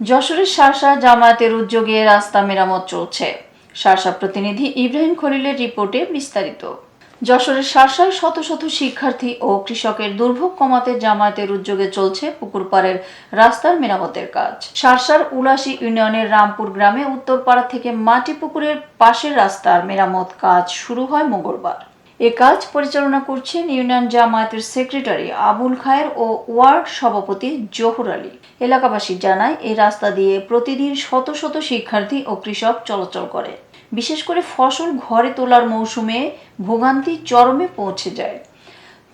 যশোরের শার্শা জামায়াতের উদ্যোগে রাস্তা মেরামত চলছে। শার্শা প্রতিনিধি ইব্রাহিম খলিলের রিপোর্টে বিস্তারিত। যশোরের শার্শায় শত শত শিক্ষার্থী ও কৃষকের দুর্ভোগ কমাতে জামায়াতের উদ্যোগে চলছে পুকুরপাড়ের রাস্তার মেরামতের কাজ। শার্শার উলাশী ইউনিয়নের রামপুর গ্রামে উত্তরপাড়া থেকে মাটি পুকুরের পাশের রাস্তার মেরামত কাজ শুরু হয় মঙ্গলবার। এ কাজ পরিচালনা করছেন ইউনিয়ন জামায়াতের সেক্রেটারি আবুল খায়ের ও ওয়ার্ড সভাপতি জহুর আলী। এলাকাবাসী জানায় এই রাস্তা দিয়ে প্রতিদিন শত শত শিক্ষার্থী ও কৃষক চলাচল করে। বিশেষ করে ফসল ঘরে তোলার মৌসুমে ভোগান্তি চরমে পৌঁছে যায়।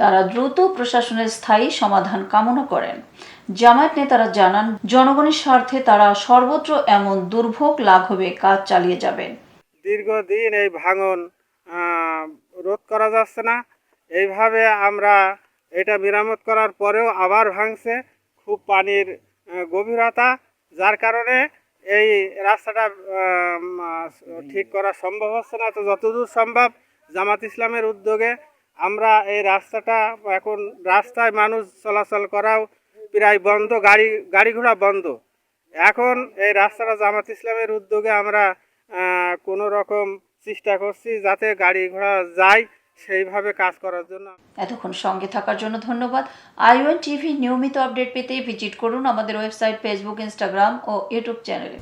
তারা দ্রুত প্রশাসনের স্থায়ী সমাধান কামনা করেন। জামায়াত নেতারা জানান, জনগণের স্বার্থে তারা সর্বত্র এমন দুর্ভোগ লাঘবে কাজ চালিয়ে যাবেন। দীর্ঘদিন এই ভাঙন রোধ করা যাচ্ছে না। এইভাবে আমরা এটা মেরামত করার পরেও আবার ভাঙছে, খুব পানির গভীরতা, যার কারণে এই রাস্তাটা ঠিক করা সম্ভব হচ্ছে না। তো যতদূর সম্ভব জামাত ইসলামের উদ্যোগে আমরা এই রাস্তাটা, এখন রাস্তায় মানুষ চলাচল করাও প্রায় বন্ধ, গাড়ি ঘোড়া বন্ধ। এখন এই রাস্তাটা জামাত ইসলামের উদ্যোগে আমরা কোনো রকম চেষ্টা করছি যাতে গাড়ি ঘোড়া যায়, সেইভাবে কাজ করার জন্য। এতক্ষণ সঙ্গে থাকার জন্য ধন্যবাদ। ION টিভি নিয়মিত আপডেট পেতে ভিজিট করুন আমাদের ওয়েবসাইট, ফেসবুক, ইনস্টাগ্রাম ও ইউটিউব চ্যানেলে।